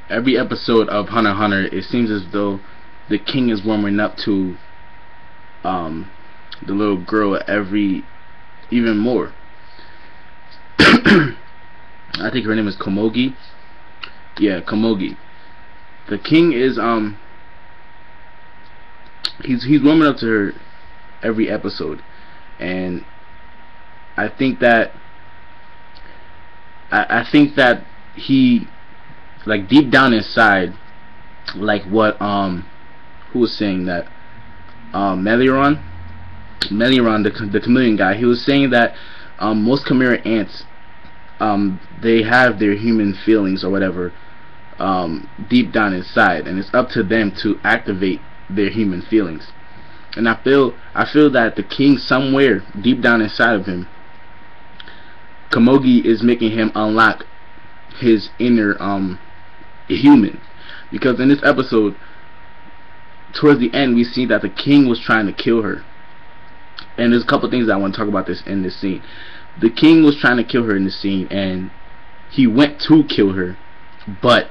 every episode of Hunter x Hunter, it seems as though the king is warming up to the little girl even more. I think her name is Komogi. Yeah, Komogi. The king is he's warming up to her every episode, and I think that he, like, deep down inside, like what who was saying that Meliron, the chameleon guy, he was saying that most chimera ants, they have their human feelings or whatever deep down inside, and it's up to them to activate their human feelings. And I feel that the king, somewhere deep down inside of him, Komogi is making him unlock his inner human, because in this episode, towards the end, we see that the king was trying to kill her. And there's a couple things that I want to talk about in this scene. The king was trying to kill her in this scene, and he went to kill her, but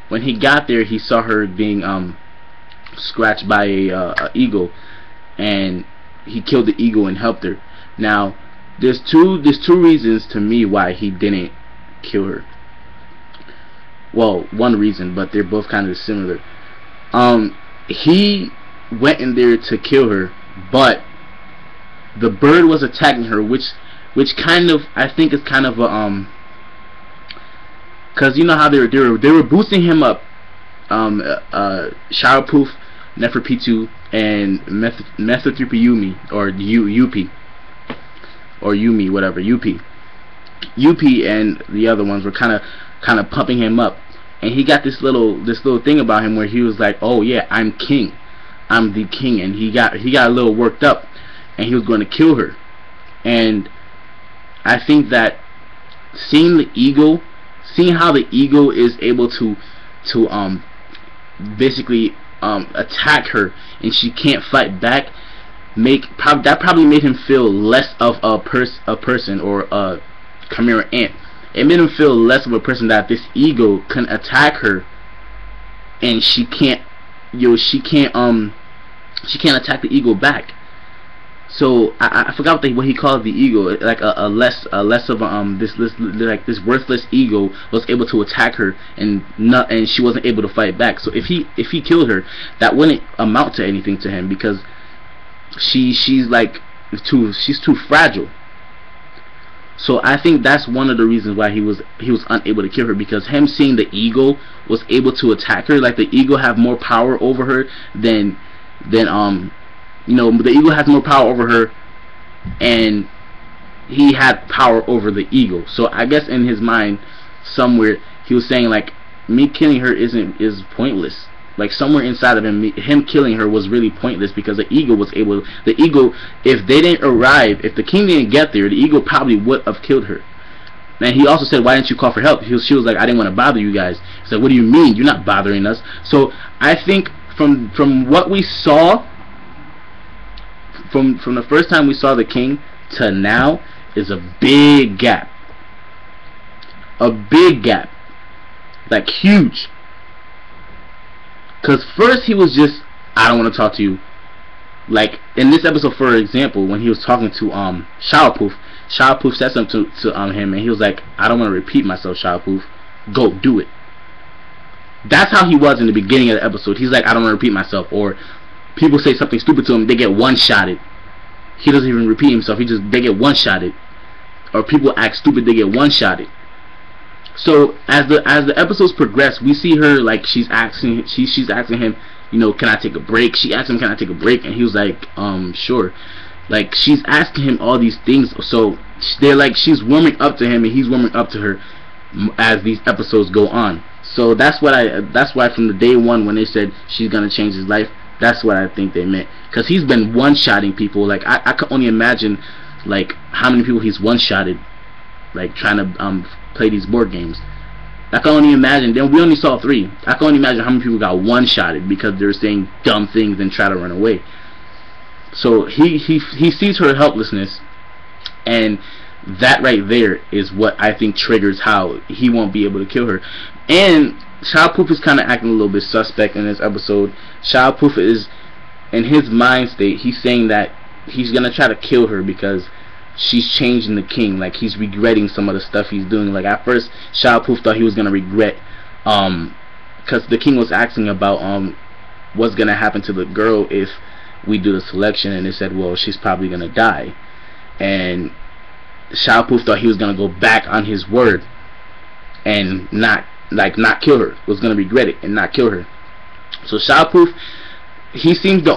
when he got there, he saw her being scratched by a eagle, and he killed the eagle and helped her. Now, there's two reasons to me why he didn't kill her. Well, one reason, but they're both kind of similar. He went in there to kill her, but the bird was attacking her, which kind of, I think, is kind of a because you know how they were boosting him up, Showerproof, Neferpitu, and Methotripayumi, or Yupi, or Yumi, whatever, Yupi, and the other ones were kind of pumping him up, and he got this little thing about him where he was like, oh yeah, I'm king, I'm the king, and he got a little worked up, and he was going to kill her. And I think that seeing how the eagle is able to basically attack her, and she can't fight back, that probably made him feel less of a person, or a chimera ant. It made him feel less of a person, that this eagle can attack her, and she can't attack the eagle back. So I forgot what he called the eagle, like a less of this worthless eagle was able to attack her, and she wasn't able to fight back. So if he killed her, that wouldn't amount to anything to him, because she's too fragile. So I think that's one of the reasons why he was unable to kill her, because him seeing the eagle was able to attack her, like the eagle have more power over her than the eagle has more power over her, and he had power over the eagle. So I guess in his mind somewhere he was saying, like, me killing her is pointless. Like, somewhere inside of him killing her was really pointless, because the eagle, if they didn't arrive, if the king didn't get there, the eagle probably would have killed her. And he also said, why didn't you call for help? She was like, I didn't want to bother you guys. He said, what do you mean? You're not bothering us. So I think from what we saw, from the first time we saw the king to now, is a big gap. A big gap. Like, huge. Because first he was just, I don't want to talk to you. Like, in this episode, for example, when he was talking to Showerproof said something to him, and he was like, I don't want to repeat myself, Showerproof. Go, do it. That's how he was in the beginning of the episode. He's like, I don't want to repeat myself. Or people say something stupid to him, they get one-shotted. He doesn't even repeat himself, they get one-shotted. Or people act stupid, they get one-shotted. So as the episodes progress, we see her, like, she's asking him, can I take a break? She asked him, can I take a break? And he was like, sure. Like, she's asking him all these things. So they're like, she's warming up to him, and he's warming up to her as these episodes go on. So that's why from the day one, when they said she's gonna change his life, that's what I think they meant. Because he's been one-shotting people. Like, I can only imagine, like, how many people he's one-shotted, like, trying to play these board games. I can only imagine. Then we only saw 3. I can only imagine how many people got one-shotted because they were saying dumb things and try to run away. So he sees her helplessness, and that right there is what I think triggers how he won't be able to kill her. And Xiaopuf is kind of acting a little bit suspect in this episode. Xiaopuf is, in his mind state, he's saying that he's gonna try to kill her because she's changing the king. Like, he's regretting some of the stuff he's doing. Like, at first Xiaopuf thought he was gonna regret, because the king was asking about what's gonna happen to the girl if we do the selection, and they said, well, she's probably gonna die. And Xiaopuf thought he was gonna go back on his word and not kill her, was gonna regret it and not kill her. So Xiaopuf, he seems to be the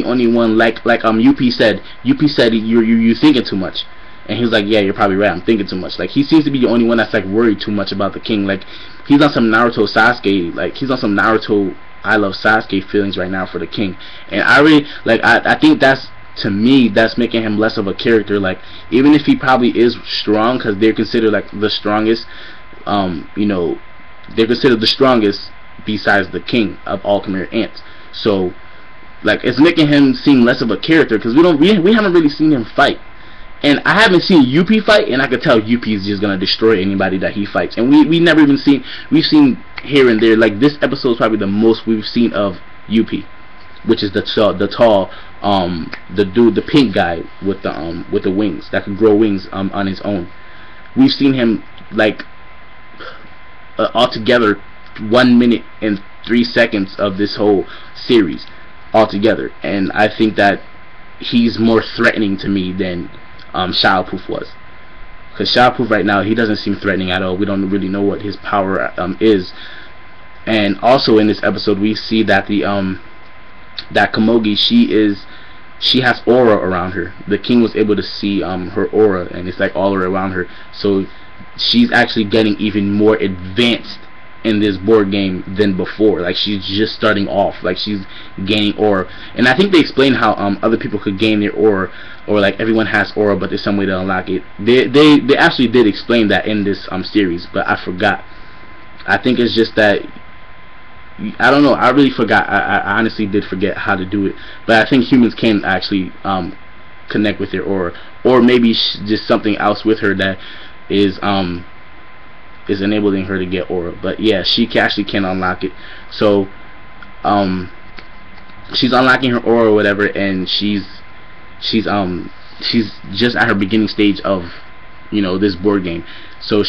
only one, like UP said you're thinking too much, and he was like, yeah, you're probably right, I'm thinking too much. Like, he seems to be the only one that's like worried too much about the king. Like, he's on some Naruto Sasuke, like he's on some Naruto I love Sasuke feelings right now for the king. And I really like, I think that's, to me, that's making him less of a character. Like, even if he probably is strong, because they're considered like the strongest, you know, they're considered the strongest besides the king of all Khmer ants. So like, it's making him seem less of a character, because we haven't really seen him fight. And I haven't seen UP fight, and I could tell UP is just gonna destroy anybody that he fights. And we never even seen, we've seen here and there. Like, this episode is probably the most we've seen of UP, which is the tall the dude, the pink guy with the wings that can grow wings on his own. We've seen him like altogether 1 minute and 3 seconds of this whole series altogether, and I think that he's more threatening to me than Xiaopuf was. Because Xiaopuf right now, he doesn't seem threatening at all. We don't really know what his power is. And also in this episode, we see that the that Komogi, she has aura around her. The king was able to see her aura, and it's like all around her. So she's actually getting even more advanced in this board game than before. Like, she's just starting off, like she's gaining aura. And I think they explained how other people could gain their aura, or like everyone has aura, but there's some way to unlock it. They actually did explain that in this series, but I forgot. I think it's just that, I don't know, I really forgot. I honestly did forget how to do it, but I think humans can actually connect with their aura, or maybe just something else with her that is enabling her to get aura. But yeah, she actually can unlock it. So she's unlocking her aura or whatever, and she's just at her beginning stage of, you know, this board game. So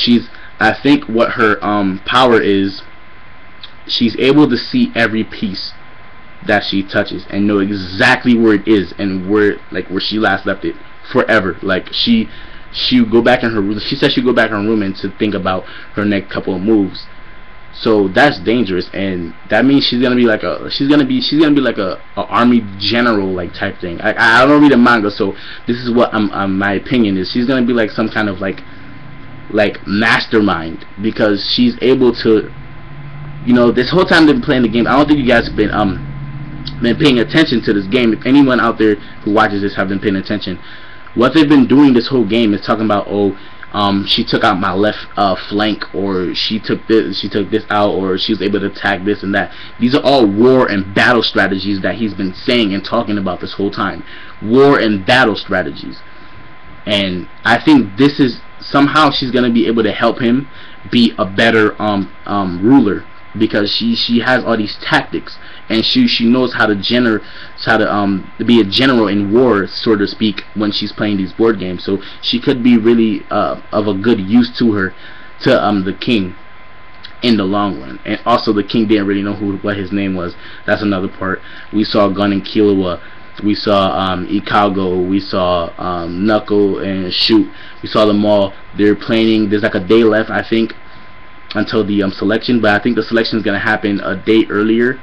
I think what her power is, she's able to see every piece that she touches and know exactly where it is and where she last left it forever. Like, she would go back in her room. She said she'd go back in her room and to think about her next couple of moves. So that's dangerous, and that means she's gonna be like a army general like type thing. I don't read the manga, so this is what my opinion is. She's gonna be like some kind of like mastermind, because she's able to, you know, this whole time they've been playing the game. I don't think you guys have been paying attention to this game. If anyone out there who watches this have been paying attention, what they've been doing this whole game is talking about, oh, she took out my left flank, or she took this out, or she was able to attack this and that. These are all war and battle strategies that he's been saying and talking about this whole time. War and battle strategies. And I think this is, somehow she's going to be able to help him be a better ruler, because she has all these tactics, and she knows how to be a general in war, so to speak, when she's playing these board games. So she could be really of a good use to the king in the long run. And also, the king didn't really know what his name was. That's another part. We saw Gun and Killua, we saw Ikago, we saw Knuckle and Shoot. We saw them all. They're planning. There's like a day left, I think, until the selection, but I think the selection is going to happen a day earlier.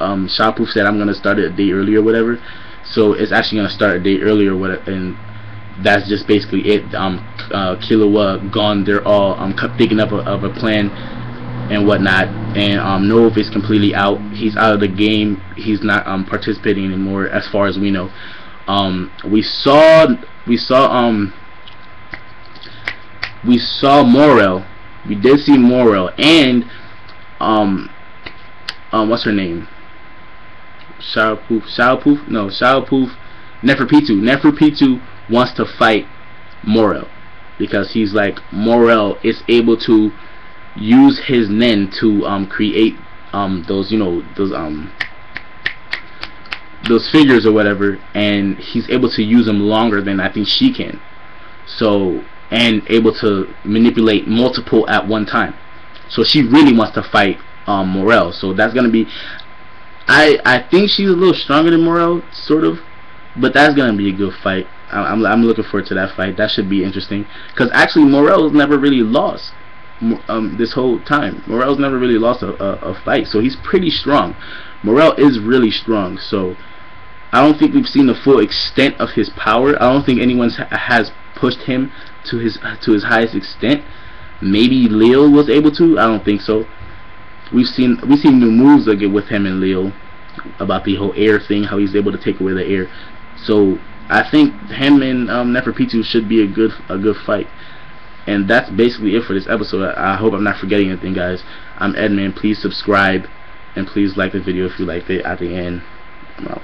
Xiaopuf said, I'm going to start it a day earlier or whatever, so it's actually going to start a day earlier, and that's just basically it. Killua, Gon, they're all thinking of a plan and whatnot, and Nove is completely out. He's out of the game. He's not participating anymore, as far as we know. We saw Morel. We did see Morel, and what's her name? Xiaopuf? No, Xiaopuf. Neferpitou wants to fight Morel, because he's like, Morel is able to use his nen to create those, you know, those figures or whatever, and he's able to use them longer than I think she can. So, and able to manipulate multiple at one time. So she really wants to fight Morel. So that's gonna be, I think she's a little stronger than Morel, sort of, but that's gonna be a good fight. I'm looking forward to that fight. That should be interesting, because actually Morel's never really lost this whole time. Morel's never really lost a fight, so he's pretty strong. Morel is really strong, so I don't think we've seen the full extent of his power. I don't think anyone has pushed him to his highest extent. Maybe Leo was able to. I don't think so. We've seen new moves with him and Leo about the whole air thing, how he's able to take away the air. So I think him and Neferpitou should be a good fight. And that's basically it for this episode. I hope I'm not forgetting anything, guys. I'm Edman. Please subscribe and please like the video if you liked it. At the end, I'm out.